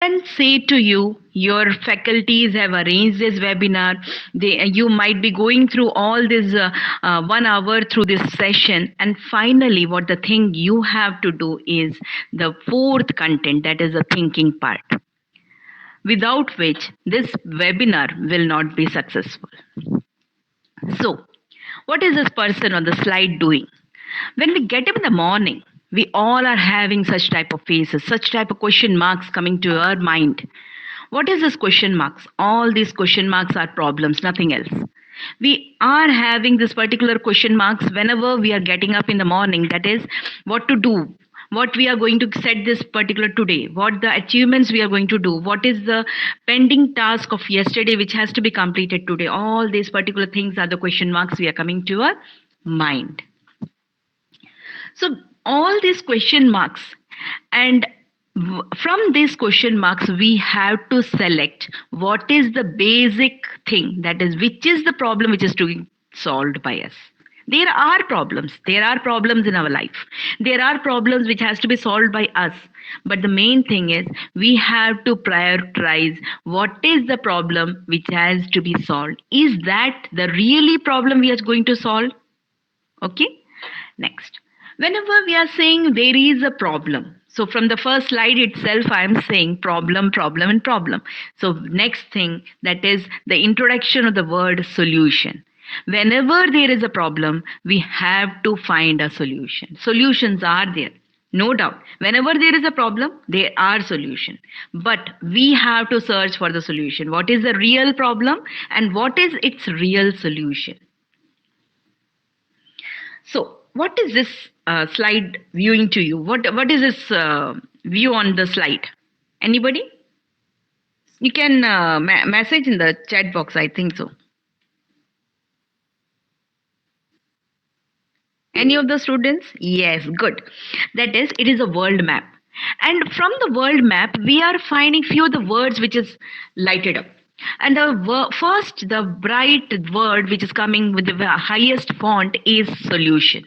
Then say to you, your faculties have arranged this webinar. You might be going through all this 1 hour through this session, and finally what the thing you have to do is the fourth content, that is the thinking part, without which this webinar will not be successful. So what is this person on the slide doing? When we get up in the morning, we all are having such type of faces, such type of question marks coming to our mind. What is this question marks? All these question marks are problems, nothing else. We are having this particular question marks whenever we are getting up in the morning. That is what to do, what we are going to set this particular today, what the achievements we are going to do, what is the pending task of yesterday which has to be completed today. All these particular things are the question marks we are coming to our mind. So all these question marks, and from these question marks we have to select what is the basic thing, that is which is the problem which is to be solved by us. There are problems in our life, there are problems which has to be solved by us, but the main thing is we have to prioritize what is the problem which has to be solved. Is that the really problem we are going to solve? Okay. Next, whenever we are saying there is a problem, so from the first slide itself I am saying problem, problem and problem. So next thing, that is the introduction of the word solution. Whenever there is a problem, we have to find a solution. Solutions are there, no doubt. Whenever there is a problem, there are solutions, but we have to search for the solution. What is the real problem and what is its real solution? So, what is this slide viewing to you? What is this view on the slide? Anybody? You can message in the chat box. I think so. Any of the students? Yes, good. That is, it is a world map, and from the world map, we are finding few of the words which is lighted up. And the first, the bright word which is coming with the highest font is solution.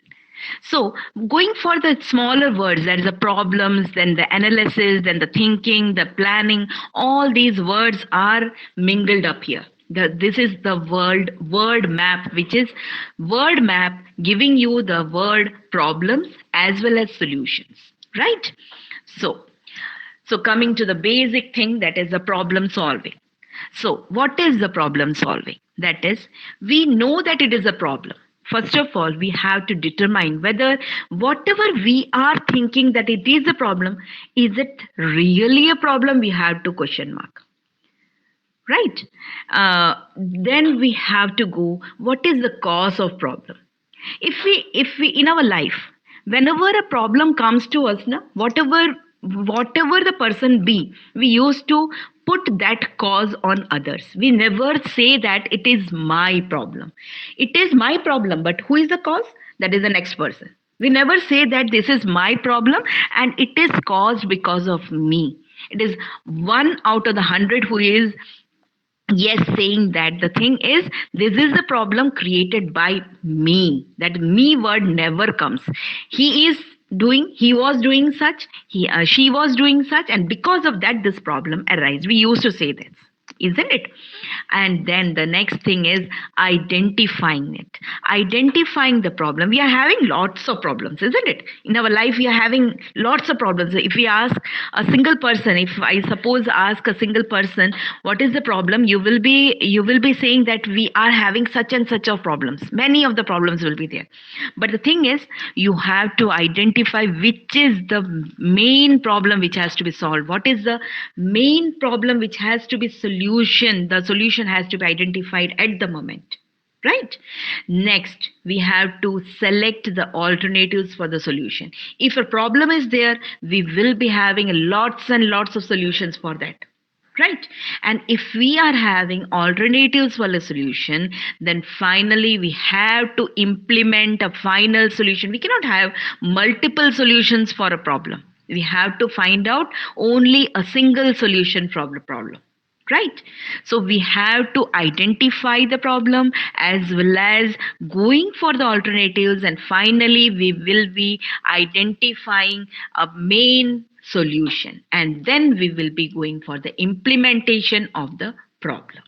So, going for the smaller words, that is the problems, then the analysis, then the thinking, the planning, all these words are mingled up here. This is the word map, which is word map giving you the word problems as well as solutions, right? So, so coming to the basic thing, that is the problem solving. So, what is the problem solving? That is, we know that it is a problem. First of all, we have to determine whether whatever we are thinking that it is a problem, is it really a problem? We have to question mark. Right? Then we have to go, what is the cause of problem? If we in our life, whenever a problem comes to us, na, whatever the person be, we used to put that cause on others. We never say that it is my problem. It is my problem, but who is the cause? That is the next person. We never say that this is my problem and it is caused because of me. It is one out of the 100 who is yes saying that the thing is this is the problem created by me. That me word never comes. He was doing such, she was doing such, and because of that this problem arise. We used to say this, isn't it? And then the next thing is identifying it, identifying the problem. We are having lots of problems, isn't it? In our life we are having lots of problems. If we ask a single person, if I suppose ask a single person what is the problem, you will be saying that we are having such and such of problems. Many of the problems will be there, but the thing is you have to identify which is the main problem which has to be solved. What is the main problem which has to be solution? The solution has to be identified at the moment, right? Next, we have to select the alternatives for the solution. If a problem is there, we will be having lots and lots of solutions for that, right? And if we are having alternatives for a solution, then finally we have to implement a final solution. We cannot have multiple solutions for a problem. We have to find out only a single solution for the problem, right? So we have to identify the problem as well as going for the alternatives, and finally we will be identifying a main solution, and then we will be going for the implementation of the problem.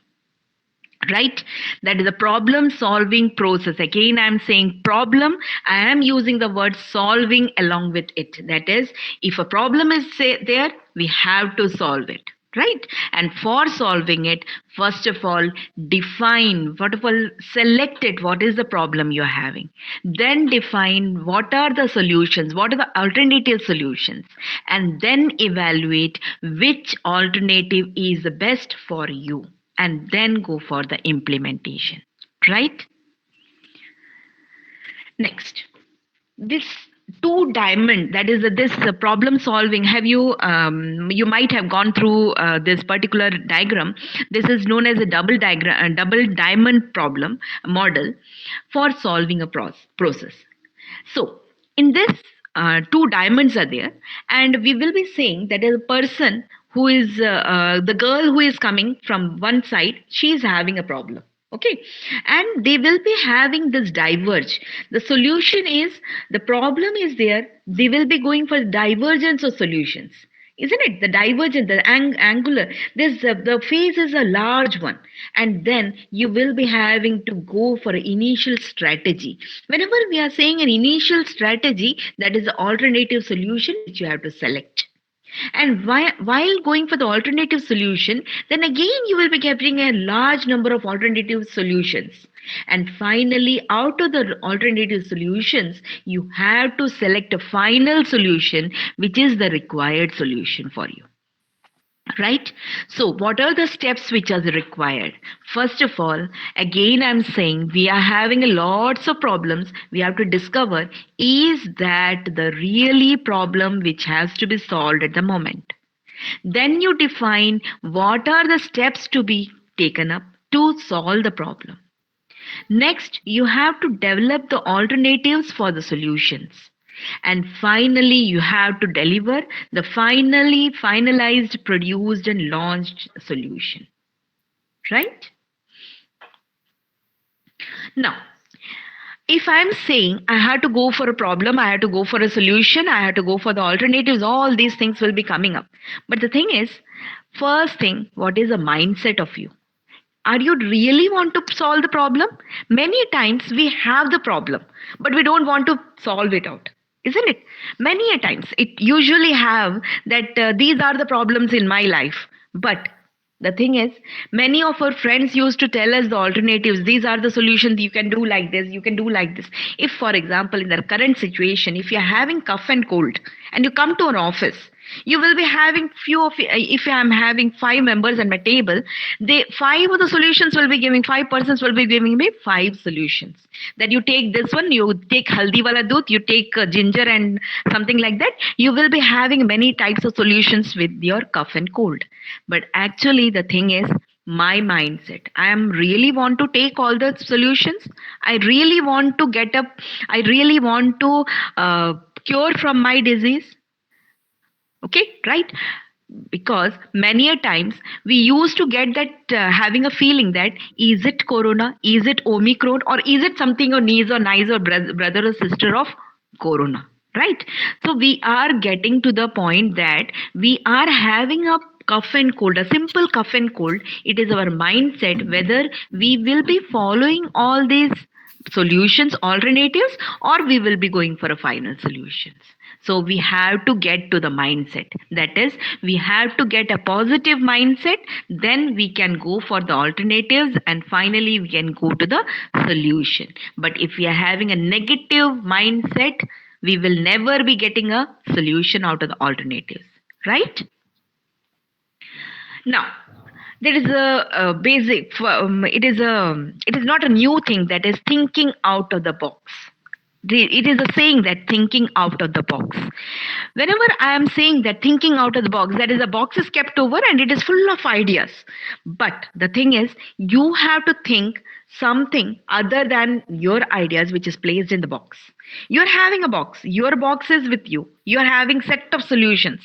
Right? That is a problem solving process. Again, I'm saying problem, I am using the word solving along with it. That is, if a problem is there, we have to solve it. Right? And for solving it, first of all, define, what of all, select it, what is the problem you're having. Then define what are the solutions, what are the alternative solutions, and then evaluate which alternative is the best for you, and then go for the implementation. Right? Next, this two diamond, that is this problem solving, have you you might have gone through this particular diagram. This is known as a double diamond problem model for solving a process. So in this, two diamonds are there, and we will be saying that a person who is the girl who is coming from one side, she is having a problem. Okay, and they will be having this diverge. The solution is, the problem is there. They will be going for divergence of solutions, isn't it? The divergent, the angular, this the phase is a large one, and then you will be having to go for an initial strategy. Whenever we are saying an initial strategy, that is the alternative solution which you have to select. And while going for the alternative solution, then again you will be getting a large number of alternative solutions. And finally, out of the alternative solutions, you have to select a final solution, which is the required solution for you. Right? So what are the steps which are required? First of all, again I'm saying, we are having lots of problems. We have to discover, is that the really problem which has to be solved at the moment? Then you define what are the steps to be taken up to solve the problem. Next, you have to develop the alternatives for the solutions. And finally, you have to deliver the finalized, produced, and launched solution. Right? Now, if I'm saying I had to go for a problem, I had to go for a solution, I had to go for the alternatives, all these things will be coming up. But the thing is, first thing, what is the mindset of you? Are you really want to solve the problem? Many times we have the problem, but we don't want to solve it out, isn't it? Many a times it usually have that these are the problems in my life, but the thing is, many of our friends used to tell us the alternatives. These are the solutions. You can do like this. You can do like this. If, for example, in the current situation, if you're having cough and cold and you come to an office, you will be having few of, if I'm having 5 members at my table, they, 5 of the solutions will be giving, 5 persons will be giving me 5 solutions. That you take this one, you take haldi wala doodh, you take ginger and something like that. You will be having many types of solutions with your cough and cold. But actually the thing is, my mindset, I am really want to take all the solutions. I really want to get up. I really want to cure from my disease. Okay, right? Because many a times we used to get that having a feeling that, is it corona, is it omicron, or is it something or niece or nice or brother or sister of corona, right? So we are getting to the point that we are having a cough and cold, a simple cough and cold. It is our mindset whether we will be following all these solutions, alternatives, or we will be going for a final solutions. So we have to get to the mindset. That is, we have to get a positive mindset, then we can go for the alternatives, and finally we can go to the solution. But if we are having a negative mindset, we will never be getting a solution out of the alternatives. Right? Now, there is a basic, it is not a new thing, that is thinking out of the box. It is a saying that thinking out of the box. Whenever I am saying that thinking out of the box, that is, a box is kept over and it is full of ideas. But the thing is, you have to think something other than your ideas which is placed in the box. You're having a box, your box is with you, you're having set of solutions.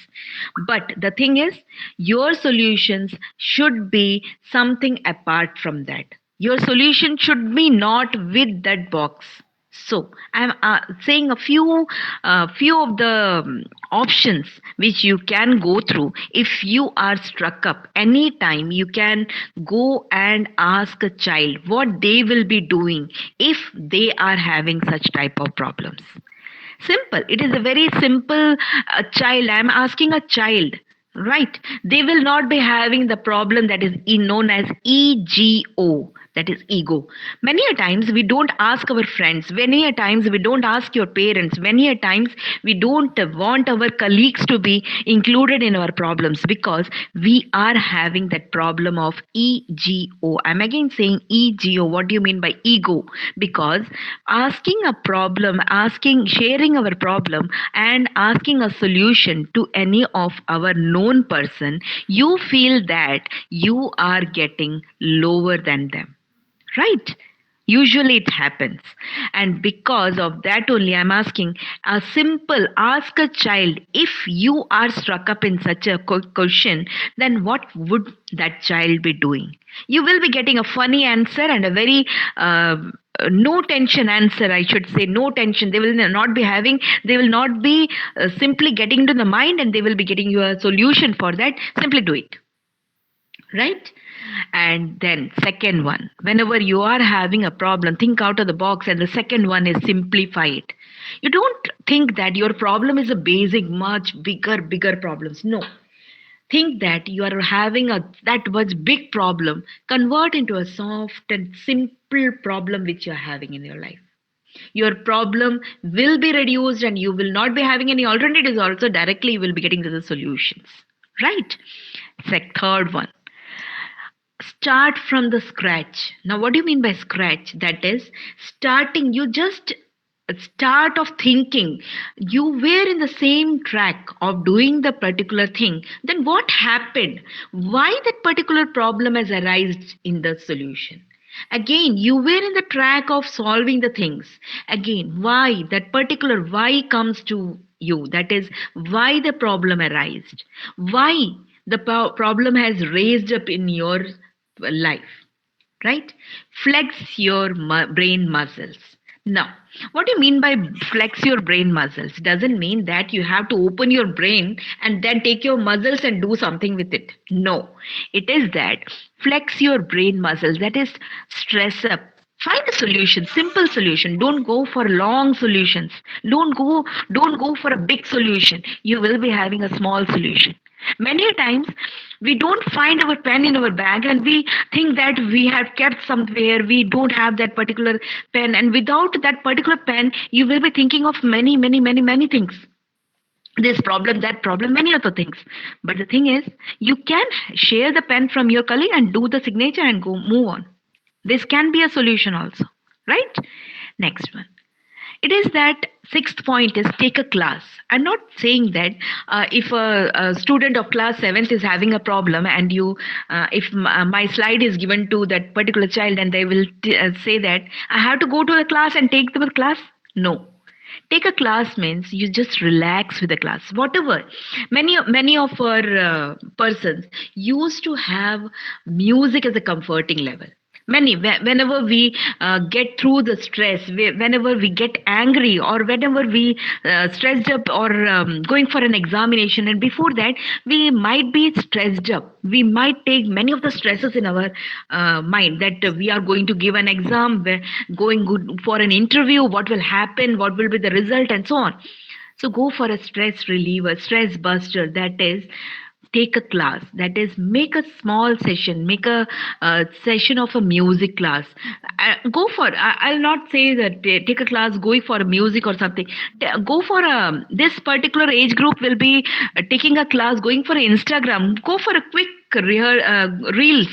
But the thing is, your solutions should be something apart from that. Your solution should be not with that box. So I'm saying a few of the options which you can go through if you are struck up. Anytime you can go and ask a child what they will be doing if they are having such type of problems. Simple. It is a very simple child. I'm asking a child, right? They will not be having the problem that is known as ego. That is ego. Many a times we don't ask our friends. Many a times we don't ask your parents. Many a times we don't want our colleagues to be included in our problems because we are having that problem of ego. I'm again saying ego. What do you mean by ego? Because asking a problem, asking, sharing our problem, and asking a solution to any of our known person, you feel that you are getting lower than them, right? Usually it happens. And because of that only, I'm asking a simple ask a child if you are struck up in such a question, then what would that child be doing? You will be getting a funny answer and a very no tension answer, I should say. No tension. They will not be having, they will not be simply getting into the mind, and they will be getting you a solution for that. Simply do it, right? And then second one, whenever you are having a problem, think out of the box. And the second one is simplify it. You don't think that your problem is a basic, much bigger problems. No, think that you are having a that much big problem, convert into a soft and simple problem which you are having in your life. Your problem will be reduced, and you will not be having any alternatives. Also directly you will be getting to the solutions, right? Third one, start from the scratch. Now what do you mean by scratch? That is starting, you just start of thinking you were in the same track of doing the particular thing, then what happened, why that particular problem has arisen in the solution. Again, you were in the track of solving the things. Again, why that particular why comes to you, that is why the problem arisen, why the problem has raised up in your life, right? Flex your brain muscles. Now, what do you mean by flex your brain muscles? Doesn't mean that you have to open your brain and then take your muscles and do something with it. No, it is that flex your brain muscles. That is stress up. Find a solution, simple solution. Don't go for long solutions. Don't go for a big solution. You will be having a small solution. Many times we don't find our pen in our bag, and we think that we have kept somewhere. We don't have that particular pen, and without that particular pen you will be thinking of many things, this problem, that problem, many other things. But the thing is, you can share the pen from your colleague and do the signature and go move on. This can be a solution also, right? Next one, it is that sixth point is take a class. I'm not saying that if a student of class 7th is having a problem, and you if my slide is given to that particular child, and they will say that I have to go to the class and take the class. No, take a class means you just relax with the class. Whatever, many of our persons used to have music as a comforting level. Whenever we get through the stress, whenever we get angry, or whenever we stressed up, or going for an examination, and before that we might be stressed up, we might take many of the stresses in our mind, that we are going to give an exam, we're going good for an interview, what will happen, what will be the result, and so on. So go for a stress reliever, stress buster. That is, take a class. That is, make a small session, make a session of a music class. Go for, I'll not say that take a class going for a music or something. Go for a, this particular age group will be taking a class going for Instagram. Go for a quick reels.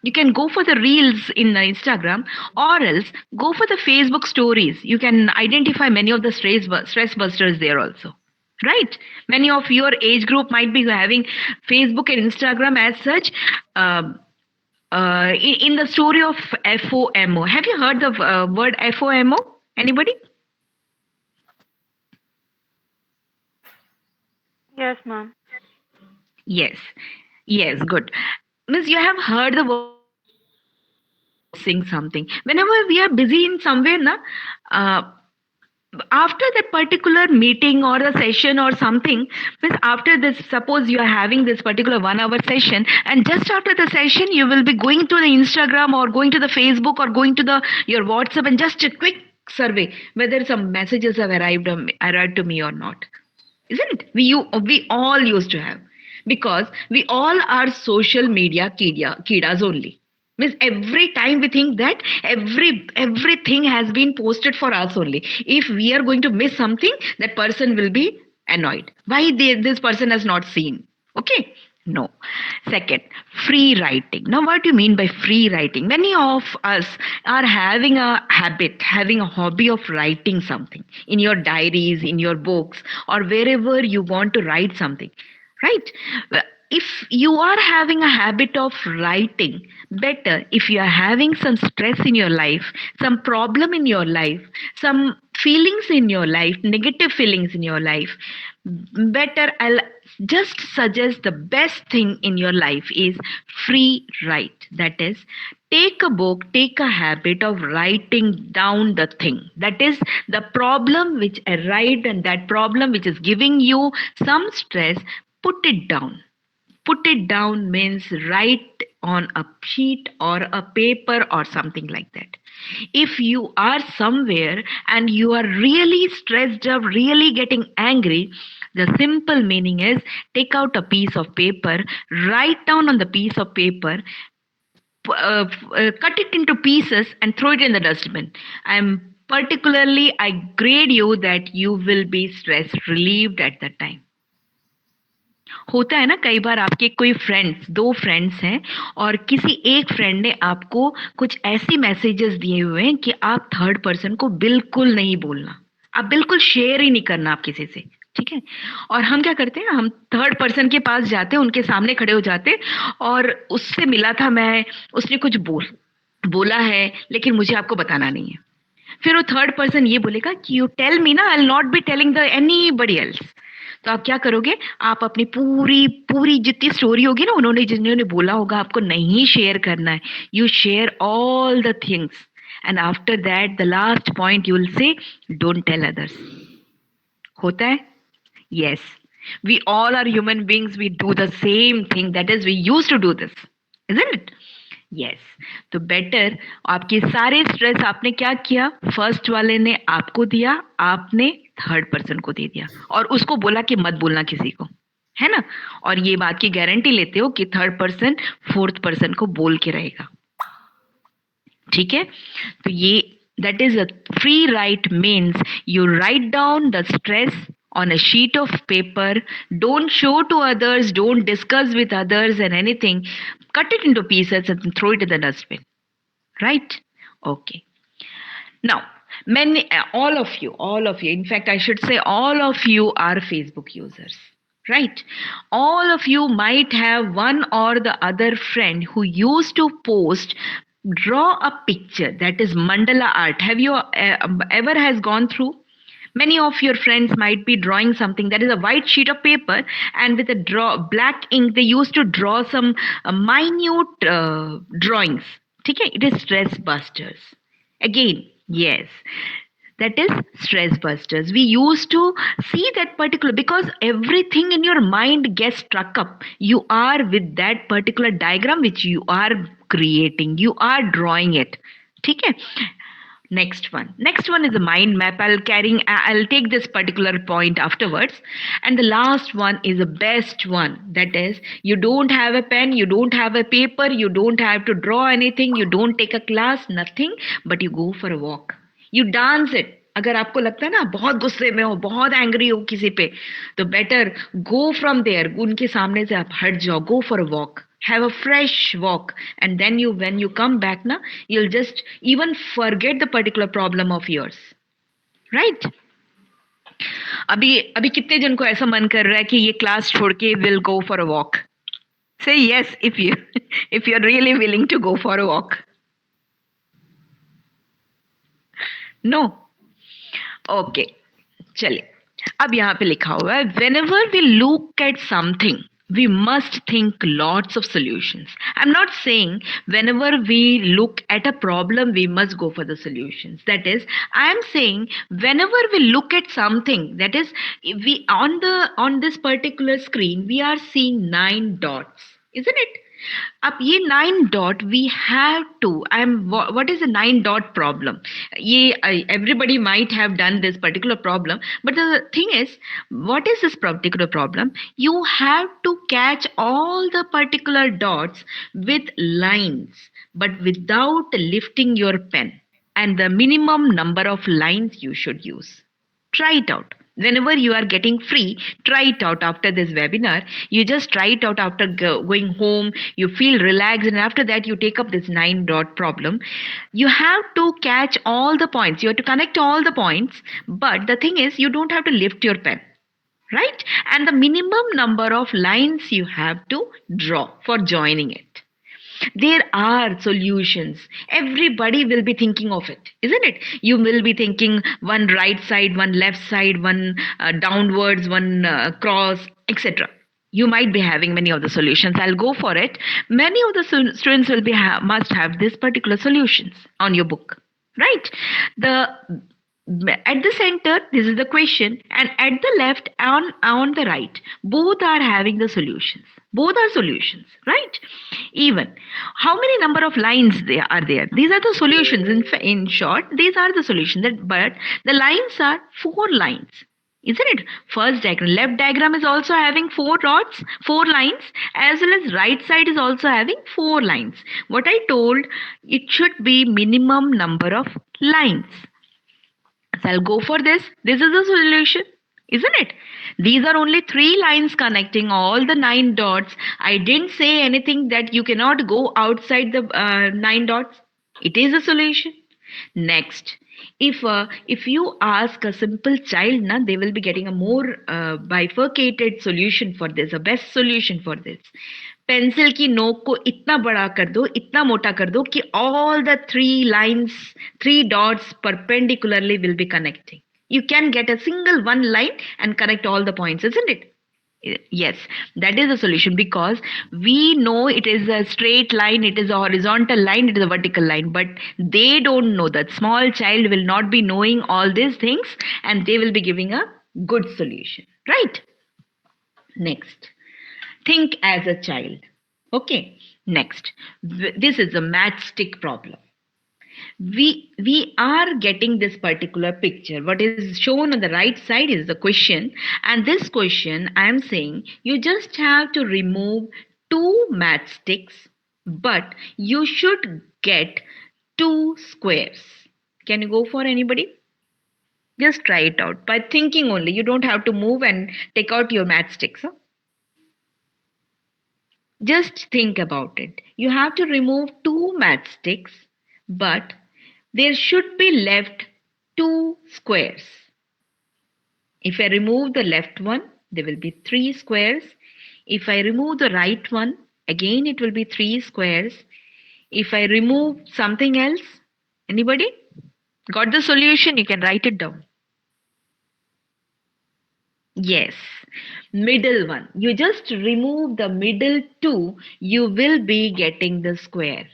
You can go for the reels in the Instagram, or else go for the Facebook stories. You can identify many of the stress busters there also, right? Many of your age group might be having Facebook and Instagram as such. In the story of FOMO, have you heard the word FOMO? Anybody? Yes, ma'am. Yes, yes, good. Miss, you have heard the word FOMO. FOMO means missing something. Whenever we are busy in somewhere, na, after that particular meeting or a session or something, means after this, suppose you are having this particular 1 hour session, and just after the session you will be going to the Instagram or going to the Facebook or going to the your WhatsApp and just a quick survey whether some messages have arrived to me or not, isn't it? We all used to have, because we all are social media kidas only. Means every time we think that everything has been posted for us only. If we are going to miss something, that person will be annoyed. Why this person has not seen? Okay. No. Second, free writing. Now, what do you mean by free writing? Many of us are having a habit, having a hobby of writing something in your diaries, in your books, or wherever you want to write something, right? If you are having a habit of writing, better if you are having some stress in your life, some problem in your life, some feelings in your life, negative feelings in your life, better I'll just suggest the best thing in your life is free write. That is, take a book, take a habit of writing down the thing, that is the problem which arrived and that problem which is giving you some stress. Put it down. Put it down means write on a sheet or a paper or something like that. If you are somewhere and you are really stressed or really getting angry, the simple meaning is take out a piece of paper, write down on the piece of paper, cut it into pieces and throw it in the dustbin. I grade you that you will be stress relieved at that time. होता है ना, कई बार आपके कोई friends, दो friends हैं और किसी एक फ्रेंड ने आपको कुछ ऐसी मैसेजेस दिए हुए हैं कि आप थर्ड पर्सन को बिल्कुल नहीं बोलना, आप बिल्कुल शेयर ही नहीं करना आप किसी से, ठीक है? और हम क्या करते हैं, हम थर्ड पर्सन के पास जाते हैं, उनके सामने खड़े हो जाते हैं और उससे मिला था मैं, उसने कुछ बोला है लेकिन मुझे आपको बताना नहीं है। फिर वो थर्ड पर्सन ये बोलेगा कि यू टेल मी ना, I will not be telling the anybody else. तो आप क्या करोगे, आप अपनी पूरी पूरी जितनी स्टोरी होगी ना, उन्होंने जिन्होंने बोला होगा आपको नहीं शेयर करना है, you share all the things and after that the last point you will say don't tell others. होता है? Yes, we all are human beings, we do the same thing, that is we use to do this, isn't it? Yes. तो better आपके सारे stress आपने क्या किया, first वाले ने आपको दिया, आपने थर्ड पर्सन को दे दिया और उसको बोला कि मत बोलना किसी को, है ना? और ये बात की गारंटी लेते हो कि थर्ड पर्सन फोर्थ पर्सन को बोल के रहेगा, ठीक है? तो ये that is a free right, means you write down the stress on a sheet of paper, don't show to others, don't discuss with others and anything, cut it into pieces and throw it in the dustbin, right? Okay. Now, all of you, in fact I should say all of you are Facebook users, right? All of you might have one or the other friend who used to post, draw a picture, that is mandala art. Have you ever has gone through? Many of your friends might be drawing something, that is a white sheet of paper, and with a black ink they used to draw some minute drawings. Okay, it is stress busters. Again, yes, that is stress busters. We used to see that particular, because everything in your mind gets struck up. You are with that particular diagram which you are creating, you are drawing it. Okay. Next one is the mind map. I'll take this particular point afterwards. And the last one is the best one, that is, you don't have a pen, you don't have a paper, you don't have to draw anything, you don't take a class, nothing, but you go for a walk, you dance it. अगर आपको लगता है ना बहुत गुस्से में हो, बहुत एंग्री हो किसी पे, तो बेटर गो फ्रॉम देयर, उनके सामने से आप हट जाओ, go for a walk, have a fresh walk, and then when you come back na, you'll just even forget the particular problem of yours, right? अभी अभी कितने जन को ऐसा मन कर रहा है कि ये क्लास छोड़ के will go for a walk? से yes if you're really willing to go for a walk. No. Okay, चलिए, अब यहाँ पे लिखा हुआ है, whenever we look at something, We must think lots of solutions. I'm not saying whenever we look at a problem we must go for the solutions. That is, I'm saying whenever we look at something, that is, we on this particular screen we are seeing 9 dots, isn't it? अब ये 9 dot we have to, what is a 9 dot problem? ये everybody might have done this particular problem, but the thing is, what is this particular problem? You have to catch all the particular dots with lines, but without lifting your pen, and the minimum number of lines you should use. Try it out. Whenever you are getting free, try it out after this webinar. You just try it out after going home. You feel relaxed, and after that, you take up this 9 dot problem. You have to catch all the points. You have to connect all the points. But the thing is, you don't have to lift your pen, right? And the minimum number of lines you have to draw for joining it. There are solutions. Everybody will be thinking of it, isn't it? You will be thinking one right side, one left side, one downwards, one cross, etc. You might be having many of the solutions. I'll go for it. Many of the students will be must have this particular solutions on your book, right? The at the center, this is the question, and at the left and on the right, both are having the solutions. Both are solutions, right? Even how many number of lines there are there? These are the solutions. In short, these are the solutions. But the lines are 4 lines, isn't it? First diagram, left diagram is also having 4 dots, 4 lines, as well as right side is also having 4 lines. What I told, it should be minimum number of lines. So I'll go for this. This is the solution, isn't it? These are only 3 lines connecting all the 9 dots. I didn't say anything that you cannot go outside the 9 dots. It is a solution. Next, if you ask a simple child, na, they will be getting a more bifurcated solution for this, a best solution for this. Pencil की नोक को इतना बड़ा कर दो, इतना मोटा कर दो कि all the 3 lines, 3 dots perpendicularly will be connecting. You can get a single one line and connect all the points, isn't it? Yes, that is a solution, because we know it is a straight line, it is a horizontal line, it is a vertical line, but they don't know. That small child will not be knowing all these things, and they will be giving a good solution, right? Next, think as a child. Okay, next, this is a matchstick problem. We are getting this particular picture. What is shown on the right side is the question, and this question I am saying you just have to remove 2 matchsticks, but you should get 2 squares. Can you go for anybody? Just try it out by thinking only. You don't have to move and take out your matchsticks. Huh? Just think about it. You have to remove 2 matchsticks, but there should be left 2 squares. If I remove the left one, there will be 3 squares. If I remove the right one, again it will be 3 squares. If I remove something else, anybody? Got the solution? You can write it down. Yes, middle one. You just remove the middle 2, you will be getting the square.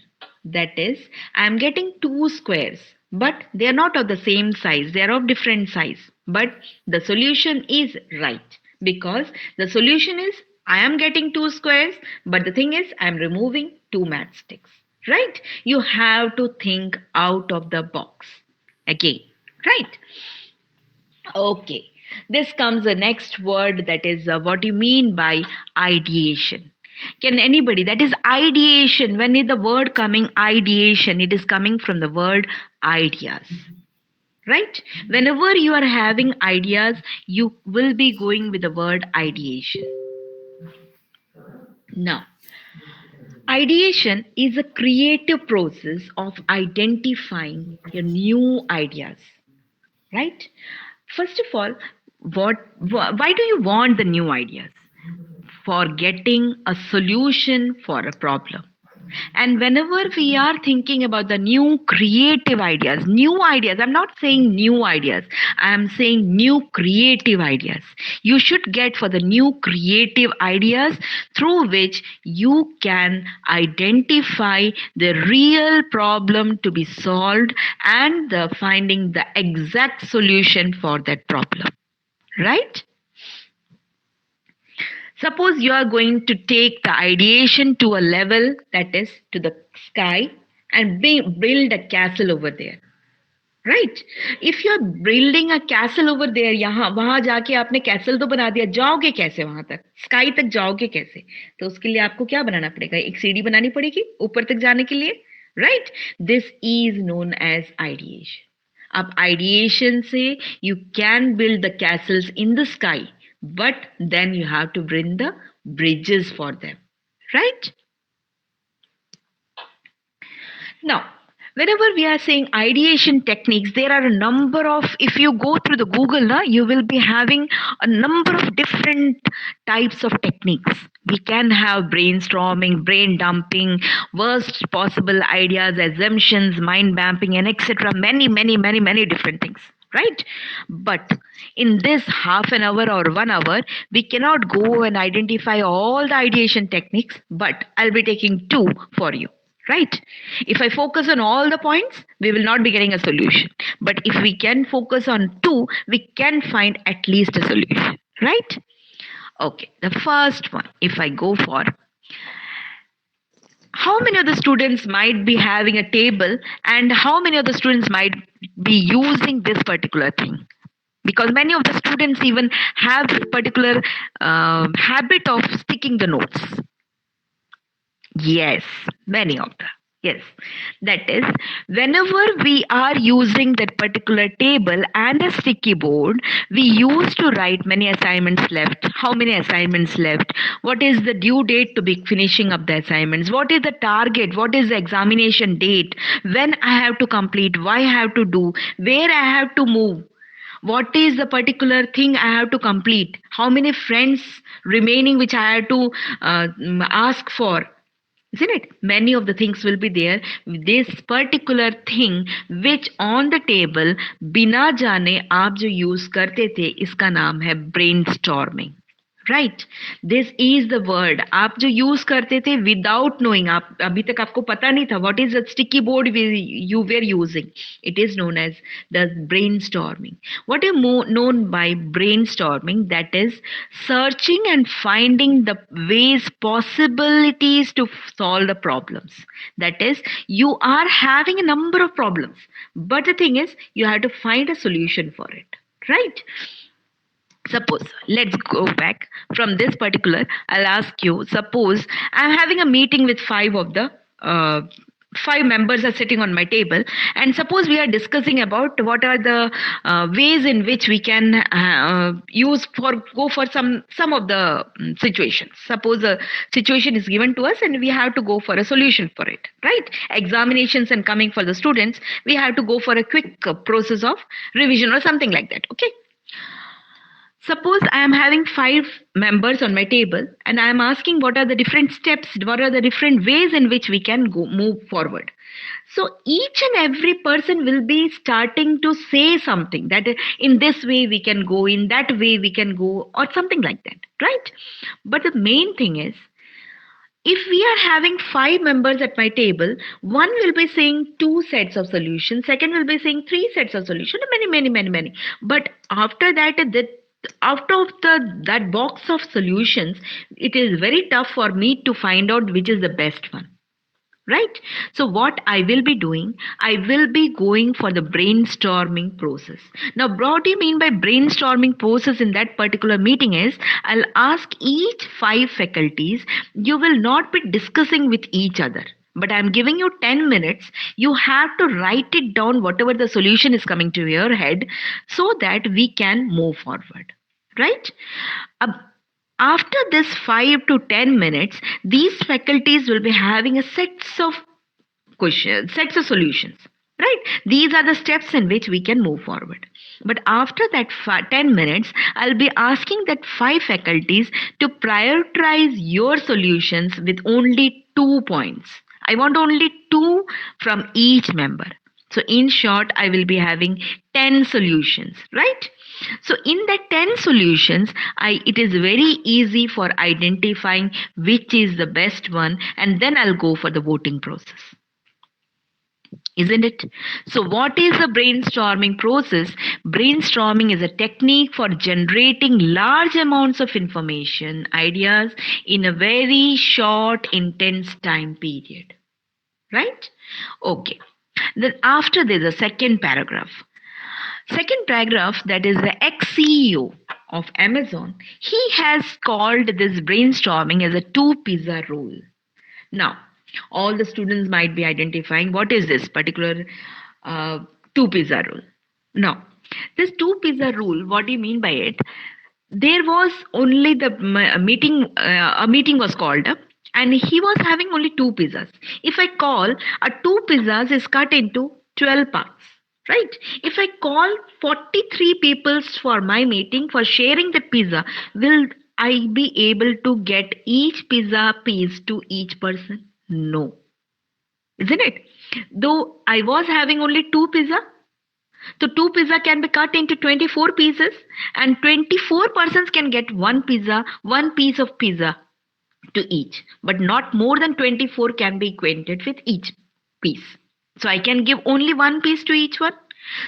That is, I am getting 2 squares, but they are not of the same size, they are of different size. But the solution is right, because the solution is I am getting 2 squares, but the thing is I am removing 2 matchsticks. Right? You have to think out of the box again. Right? Okay. This comes the next word, that is what you mean by ideation. Can anybody, that is ideation, when is the word coming ideation, it is coming from the word ideas. Right? Whenever you are having ideas, you will be going with the word ideation. Now, ideation is a creative process of identifying your new ideas. Right? First of all, why do you want the new ideas? For getting a solution for a problem. And whenever we are thinking about the new new ideas, I'm not saying new ideas, I'm saying new creative ideas. You should get for the new creative ideas through which you can identify the real problem to be solved and the finding the exact solution for that problem. Right? Suppose you are going to take the ideation to a level that is to the sky and build a castle over there. Right? If you are building a castle over there, यहाँ वहां जाके आपने castle तो बना दिया, जाओगे कैसे वहां तक, स्काई तक जाओगे कैसे? तो उसके लिए आपको क्या बनाना पड़ेगा? एक सीढ़ी बनानी पड़ेगी ऊपर तक जाने के लिए. Right? This is known as ideation. अब आइडिएशन से you can build the castles in the sky, but then you have to bring the bridges for them. Right? Now, whenever we are saying ideation techniques, there are a number of, if you go through the Google, you will be having a number of different types of techniques. We can have brainstorming, brain dumping, worst possible ideas, assumptions, mind mapping, and etc. Many different things. Right? But in this half an hour or 1 hour, we cannot go and identify all the ideation techniques, but I'll be taking two for you. Right? If I focus on all the points, we will not be getting a solution. But if we can focus on two, we can find at least a solution. Right? Okay, the first one, if I go for, how many of the students might be having a table and how many of the students might be using this particular thing? Because many of the students even have this particular habit of sticking the notes. Yes, many of them. Yes, that is, whenever we are using that particular table and a sticky board, we used to write many assignments left, how many assignments left, what is the due date to be finishing up the assignments, what is the target, what is the examination date, when I have to complete, why I have to do, where I have to move. What is the particular thing I have to complete? How many friends remaining which I have to ask for? Isn't it? Many of the things will be there. This particular thing which on the table बिना जाने आप जो use करते थे, इसका नाम है brainstorming. Right, this is the word आप जो यूज करते थे विदाउट नोइंग, आप अभी तक आपको पता नहीं था what is the sticky board you were using. It is known as the brainstorming. What is known by brainstorming, that is searching and finding the ways, possibilities to solve the problems. That is, you are having a number of problems, but the thing is you have to find a solution for it. Right? Suppose, let's go back from this particular, I'll ask you, suppose I'm having a meeting with uh, five members are sitting on my table, and suppose we are discussing about what are the ways in which we can use for go for some of the situations. Suppose a situation is given to us and we have to go for a solution for it. Right? Examinations and coming for the students, we have to go for a quick process of revision or something like that. Okay. Suppose I am having five members on my table and I am asking what are the different steps, what are the different ways in which we can move forward. So each and every person will be starting to say something that in this way we can go, in that way we can go, or something like that, right? But the main thing is, if we are having five members at my table, one will be saying two sets of solutions, second will be saying three sets of solutions, many. But after that, out of that box of solutions, it is very tough for me to find out which is the best one. Right? So what I will be doing, I will be going for the brainstorming process. Now, what do you mean by brainstorming process in that particular meeting is, I'll ask each five faculties, you will not be discussing with each other. But I'm giving you 10 minutes. You have to write it down, whatever the solution is coming to your head, so that we can move forward. Right? After this 5 to 10 minutes, these faculties will be having a sets of questions, sets of solutions. Right? These are the steps in which we can move forward. But after that 10 minutes, I'll be asking that five faculties to prioritize your solutions with only 2 points. I want only 2 from each member. So in short, I will be having 10 solutions, right? So in that 10 solutions, it is very easy for identifying which is the best one, and then I'll go for the voting process. Isn't it? So, what is the brainstorming process? Brainstorming is a technique for generating large amounts of information, ideas in a very short, intense time period. Right? Okay. Then, after there's a second paragraph. Second paragraph, that is the ex CEO of Amazon, he has called this brainstorming as a two pizza rule. Now, all the students might be identifying what is this particular uh, two pizza rule. Now, this two pizza rule, what do you mean by it? There was only the meeting, a meeting was called up, and he was having only two pizzas. If I call, a two pizzas is cut into 12 parts, right? If I call 43 people for my meeting for sharing the pizza, will I be able to get each pizza piece to each person? No, isn't it? Though I was having only two pizza, so two pizza can be cut into 24 pieces, and 24 persons can get one pizza, one piece of pizza to each, but not more than 24 can be acquainted with each piece. So I can give only one piece to each one.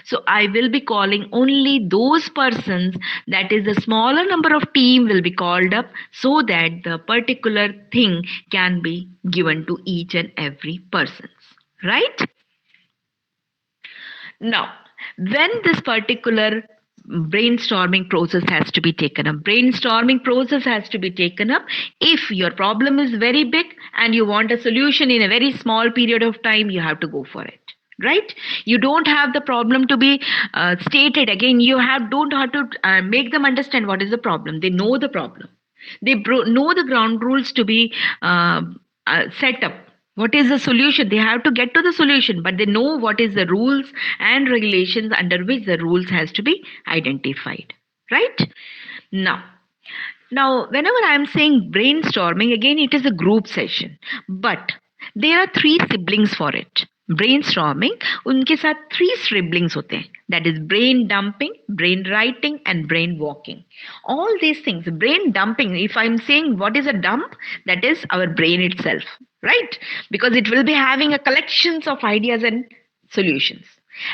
So I will be calling only those persons, that is a smaller number of team will be called up, so that the particular thing can be given to each and every persons, right? Now, when this particular brainstorming process has to be taken up, brainstorming process has to be taken up if your problem is very big and you want a solution in a very small period of time, you have to go for it, right? You don't have the problem to be stated again. You don't have to make them understand what is the problem. They know the problem. They know the ground rules to be set up. What is the solution? They have to get to the solution, but they know what is the rules and regulations under which the rules has to be identified, right? Now, whenever I am saying brainstorming, again, it is a group session, but there are three siblings for it. Brainstorming, उनके साथ three siblings होते हैं. That is brain dumping, brain writing, and brain walking. All these things, brain dumping. If I'm saying what is a dump, that is our brain itself, right? Because it will be having a collections of ideas and solutions,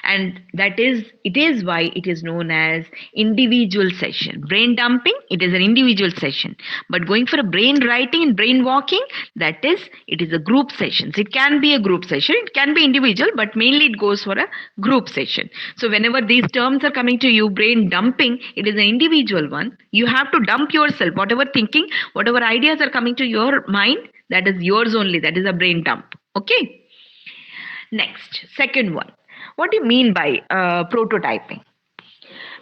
and it is why it is known as individual session. Brain dumping, it is an individual session, but going for a brain writing and brain walking, that is, it is a group sessions. It can be a group session, it can be individual, but mainly it goes for a group session. So whenever these terms are coming to you, brain dumping, it is an individual one. You have to dump yourself, whatever thinking, whatever ideas are coming to your mind, that is yours only. That is a brain dump. Okay. Next, second one. What do you mean by prototyping?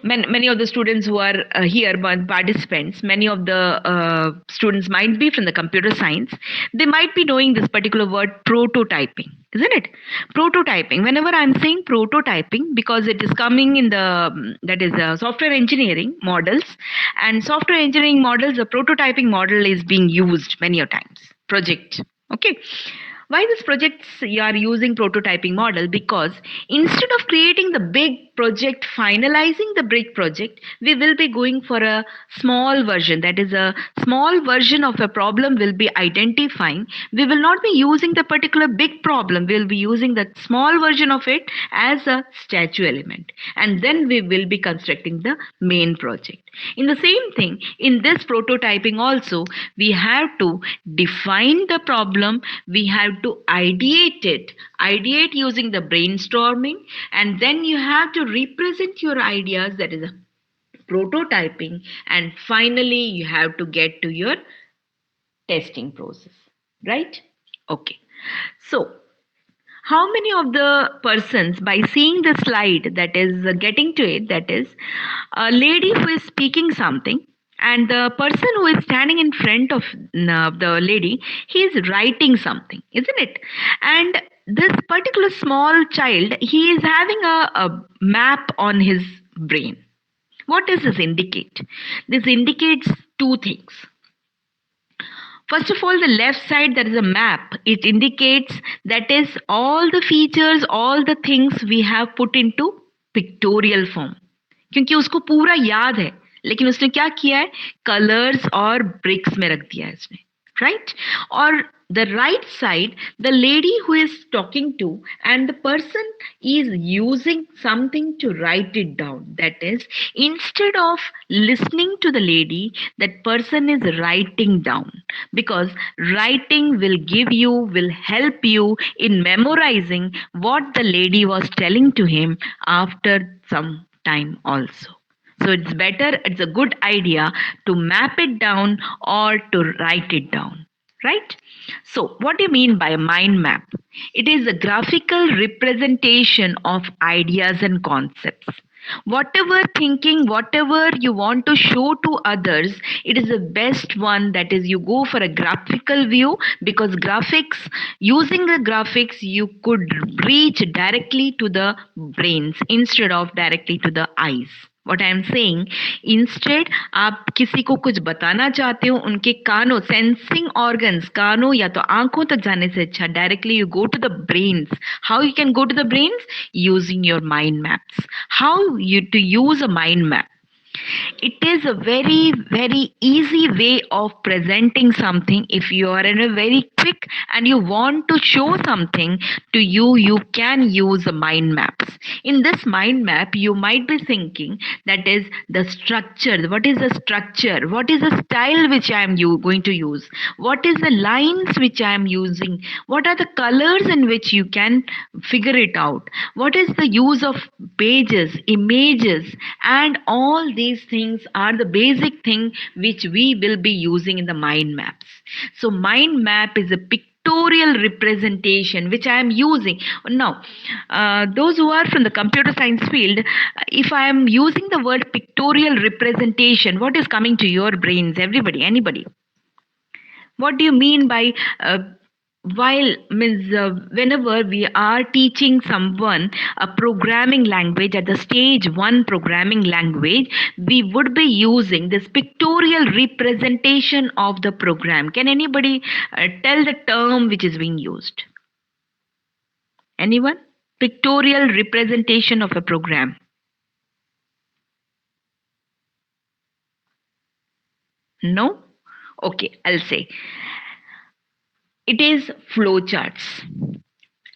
Many of the students who are here, participants, many of the students might be from the computer science. They might be knowing this particular word prototyping, isn't it? Prototyping. Whenever I'm saying prototyping, because it is coming in the that is software engineering models, and software engineering models, the prototyping model is being used many a times. Project. Okay. Why this projects you are using prototyping model? Because instead of creating the big project, finalizing the big project, we will be going for a small version. That is, a small version of a problem will be identifying. We will not be using the particular big problem. We will be using the small version of it as a statue element, and then we will be constructing the main project. In the same thing, in this prototyping also, we have to define the problem, we have to ideate using the brainstorming, and then you have to represent your ideas, that is a prototyping, and finally you have to get to your testing process, right? Okay. So how many of the persons, by seeing the slide, that is getting to it, that is a lady who is speaking something, and the person who is standing in front of the lady, he is writing something, isn't it? And this particular small child, he is having a map on his brain. What does this indicate? This indicates two things. First of all, the left side, there is a map. It indicates that is all the features, all the things we have put into pictorial form. क्योंकि उसको पूरा याद है, लेकिन उसने क्या किया है, कलर्स और ब्रिक्स में रख दिया है उसने, right? Or the right side, the lady who is talking to, and the person is using something to write it down. That is, instead of listening to the lady, that person is writing down, because writing will help you in memorizing what the lady was telling to him after some time also. So it's better, it's a good idea to map it down or to write it down, right? So, what do you mean by a mind map? It is a graphical representation of ideas and concepts. Whatever thinking, whatever you want to show to others, it is the best one, that is, you go for a graphical view, because graphics, using the graphics, you could reach directly to the brains instead of directly to the eyes. What I am saying, instead आप किसी को कुछ बताना चाहते हो, उनके कानों, sensing organs, कानों या तो आंखों तक जाने से अच्छा directly you go to the brains. How you can go to the brains? Using your mind maps. How you to use a mind map? It is a very easy way of presenting something. If you are in a very quick and you want to show something to you, you can use the mind maps. In this mind map, you might be thinking, that is the structure. What is the structure? What is the style which I am going to use? What is the lines which I am using? What are the colors in which you can figure it out? What is the use of pages, images, and all these things are the basic thing which we will be using in the mind maps. So mind map is a pictorial representation which I am using now. Those who are from the computer science field, if I am using the word pictorial representation, what is coming to your brains? Everybody, anybody? What do you mean by while means whenever we are teaching someone a programming language, at the stage 1 programming language, we would be using this pictorial representation of the program. Can anybody tell the term which is being used? Anyone? Pictorial representation of a program. No? Okay, I'll say it is flowcharts.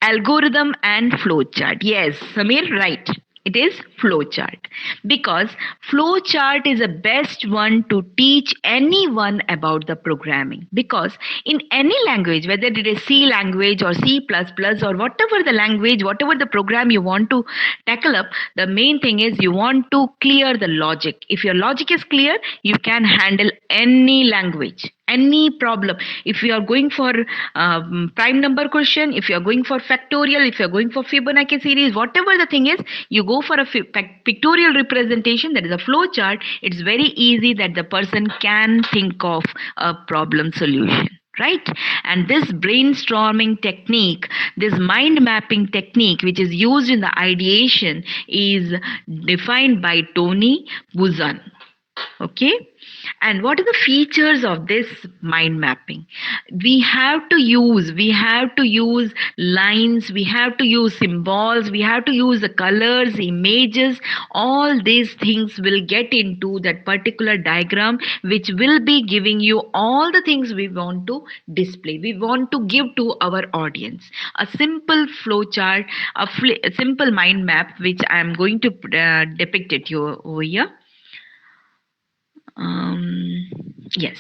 Algorithm and flowchart. Yes, Samir, right. It is flowchart, because flowchart is the best one to teach anyone about the programming, because in any language, whether it is C language or C++ or whatever the language, whatever the program you want to tackle up, the main thing is you want to clear the logic. If your logic is clear, you can handle any language, any problem. If you are going for prime number question, if you are going for factorial, if you are going for Fibonacci series, whatever the thing is, you go for a pictorial representation, that is a flow chart. It's very easy that the person can think of a problem solution, right? And this brainstorming technique, this mind mapping technique, which is used in the ideation, is defined by Tony Buzan. Okay, and what are the features of this mind mapping? We have to use lines, we have to use symbols, we have to use the colors, images. All these things will get into that particular diagram, which will be giving you all the things we want to display, we want to give to our audience. A simple flow chart, a simple mind map, which I am going to depict it you over here. Yes,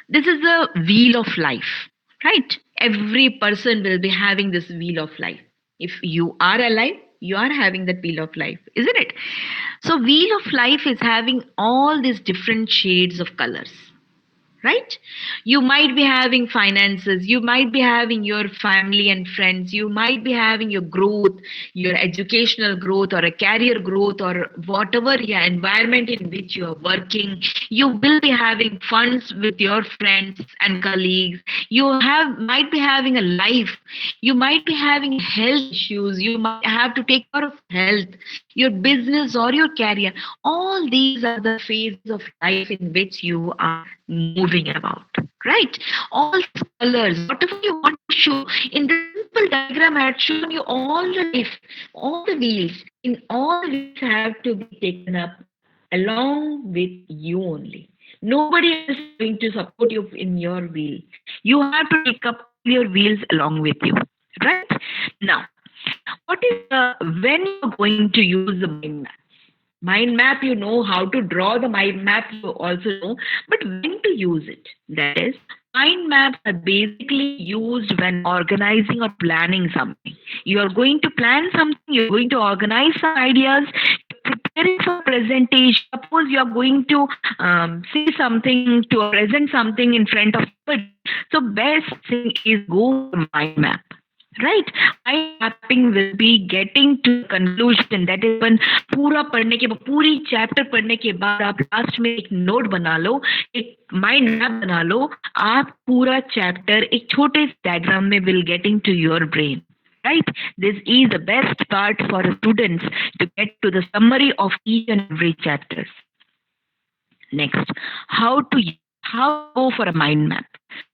this is the wheel of life, right? Every person will be having this wheel of life. If you are alive, you are having that wheel of life, isn't it? So wheel of life is having all these different shades of colors, right? You might be having finances, you might be having your family and friends, you might be having your growth, your educational growth, or a career growth, or whatever your environment in which you are working. You will be having funds with your friends and colleagues. You might be having a life, you might be having health issues, you might have to take care of health, your business or your career. All these are the phases of life in which you are moving moving about, right? All these colors, whatever you want to show in the simple diagram, I had shown you all the life, all the wheels. In all the wheels have to be taken up along with you only. Nobody else is going to support you in your wheel. You have to take up all your wheels along with you, right? Now, what is when you're going to use the mind map? Mind map, you know how to draw the mind map, you also know, but when to use it? That is, mind maps are basically used when organizing or planning something. You are going to plan something, you're going to organize some ideas, preparing for presentation. Suppose you are going to say something to present something in front of somebody. So best thing is go for mind map. Right, mind mapping will be getting to the conclusion. That is when पूरा पढ़ने के पूरी chapter पढ़ने के बाद आप last में एक नोट बना लो, एक माइंड मैप बना लो, आप पूरा चैप्टर एक छोटे डायग्राम में will getting to your brain. Right, this is the best part for students to get to the summary of each and every chapters. Next, how go for a mind map?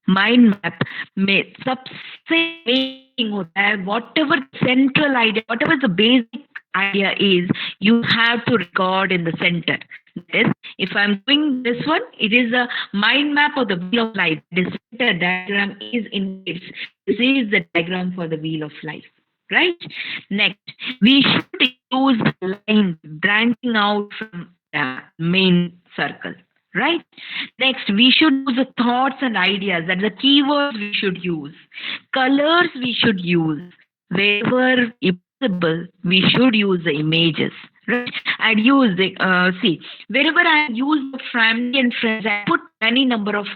Mind map में सबसे main होता है, whatever central idea, whatever the basic idea is, you have to record in the center. That is, if I'm doing this one, it is a mind map of the wheel of life. The center diagram is in this. This is the diagram for the wheel of life. Right? Next, we should use lines branching out from the main circle. Right? Next, we should use the thoughts and ideas. That the keywords we should use. Colors we should use. Wherever possible, we should use the images. Right? I'd use the, wherever I use the family and friends, I put any number of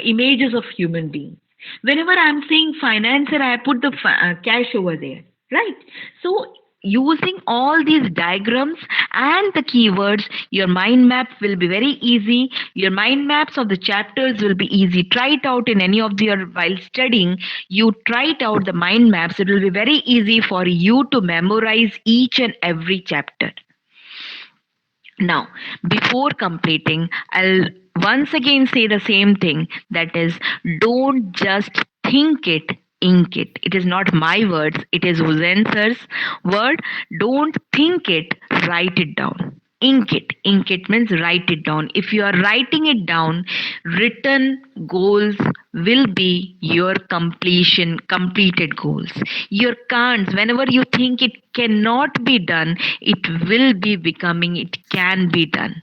images of human beings. Whenever I'm saying financer, I put the cash over there. Right? So, using all these diagrams and the keywords, your mind map will be very easy. Your mind maps of the chapters will be easy. Try it out in any of your, while studying, you try it out the mind maps. It will be very easy for you to memorize each and every chapter. Now, before completing, I'll once again say the same thing. That is, don't just think it, ink it. It is not my words, it is Hussain sir's word. Don't think it, write it down. Ink it. Ink it means write it down. If you are writing it down, written goals will be your completed goals. Your can'ts, whenever you think it cannot be done, it will be becoming it can be done.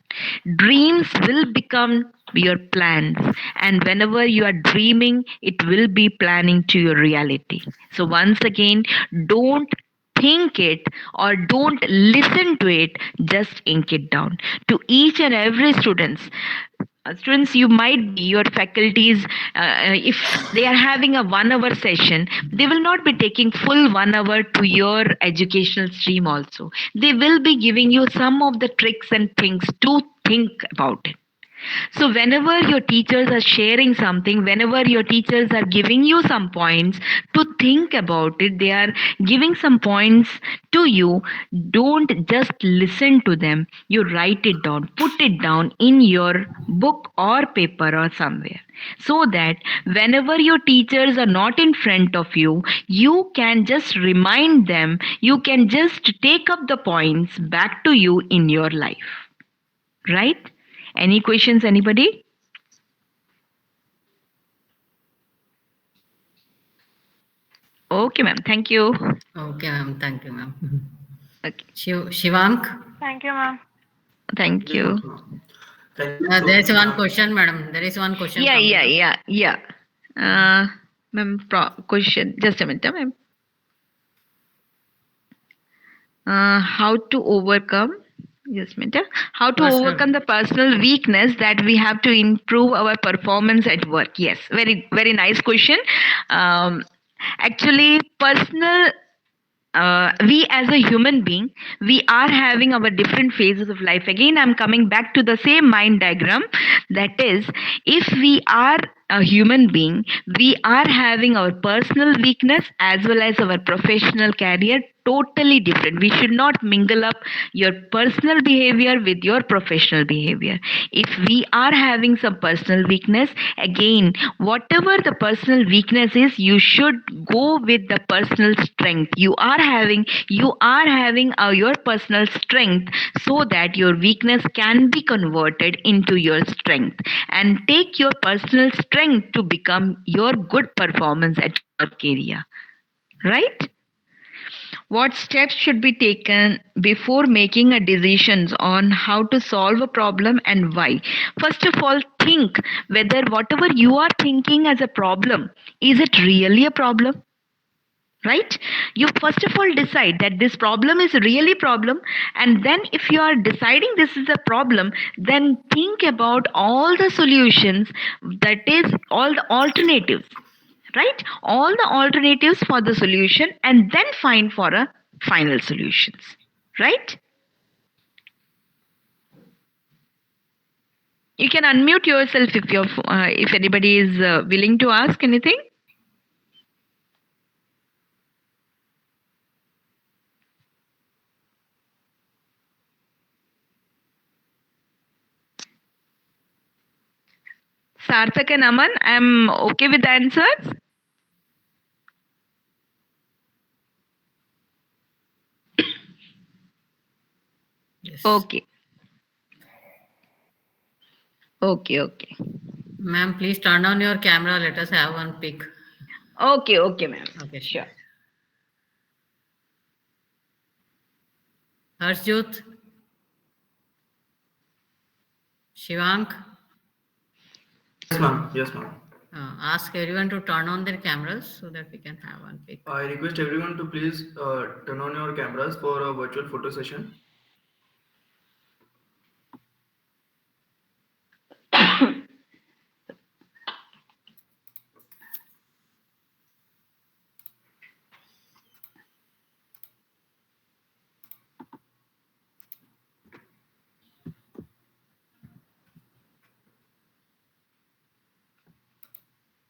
Dreams will become your plans, and whenever you are dreaming, it will be planning to your reality. So once again, don't think it or don't listen to it, just ink it down. To each and every students, you might be your faculties, if they are having a 1 hour session, they will not be taking full 1 hour to your educational stream also. They will be giving you some of the tricks and things to think about it. So whenever your teachers are sharing something, whenever your teachers are giving you some points to think about it, they are giving some points to you, don't just listen to them. You write it down, put it down in your book or paper or somewhere. So that whenever your teachers are not in front of you, you can just remind them, you can just take up the points back to you in your life. Right? Any questions, anybody? Okay, ma'am. Thank you. Okay, ma'am. Thank you, ma'am. Okay. Shivank? Thank you, ma'am. Thank you. There is one question, madam. There is one question. Yeah. Ma'am, question. Just a minute, ma'am. How to overcome? Yes, Minta. How to overcome the personal weakness that we have to improve our performance at work? Yes, very, very nice question. Actually, personal we as a human being, we are having our different phases of life. Again, I'm coming back to the same mind diagram. That is, if we are a human being, we are having our personal weakness as well as our professional career totally different. We should not mingle up your personal behavior with your professional behavior. If we are having some personal weakness, again, whatever the personal weakness is, you should go with the personal strength. You are having your personal strength, so that your weakness can be converted into your strength, and take your personal strength to become your good performance at your work area, right? What steps should be taken before making a decisions on how to solve a problem and why? First of all, think whether whatever you are thinking as a problem, is it really a problem? Right? You first of all decide that this problem is really problem, and then if you are deciding this is a problem, then think about all the solutions, that is all the alternatives, right? All the alternatives for the solution, and then find for a final solutions, right? You can unmute yourself if anybody is willing to ask anything. Sarthak and Aman, I'm okay with the answers. Yes. Okay, okay. Ma'am, please turn on your camera. Let us have one pic. Okay, ma'am. Okay. Sure. Harshjot, Shivank, Yes, ma'am. Yes, ma'am. ask everyone to turn on their cameras so that we can have one pic. I request everyone to please turn on your cameras for a virtual photo session.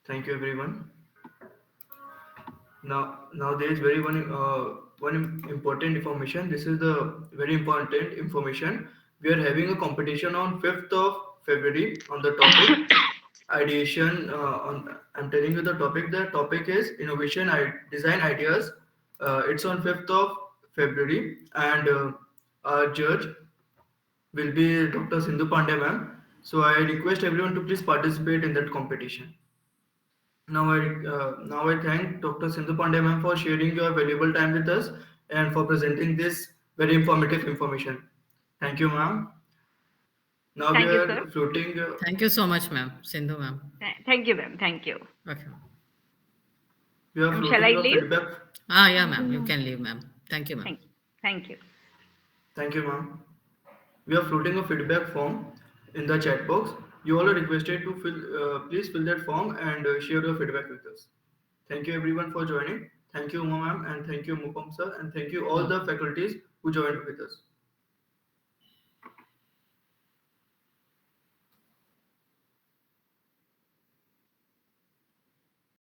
Thank you, everyone. Now there is one important information. This is the very important information. We are having a competition on 5th of February on the topic ideation. I'm telling you the topic. The topic is innovation design ideas. It's on 5th of February, and our judge will be Dr. Sindhu Pandey, ma'am. So I request everyone to please participate in that competition. Now I thank Dr. Sindhu Pandey ma'am for sharing your valuable time with us and for presenting this very informative information. Thank you, ma'am. Now we Thank you, sir. are floating. Thank you so much, ma'am. Sindhu, ma'am. Thank you, ma'am. Thank you. Okay. We are Shall I floating a leave? feedback. Yeah, ma'am. You can leave, ma'am. Thank you, ma'am. Thank you. Thank you, ma'am. We are floating a feedback form in the chat box. You all are requested to please fill that form and share your feedback with us. Thank you everyone for joining. Thank you, Uma ma'am, and thank you, Mupam sir, and thank you all Oh. the faculties who joined with us.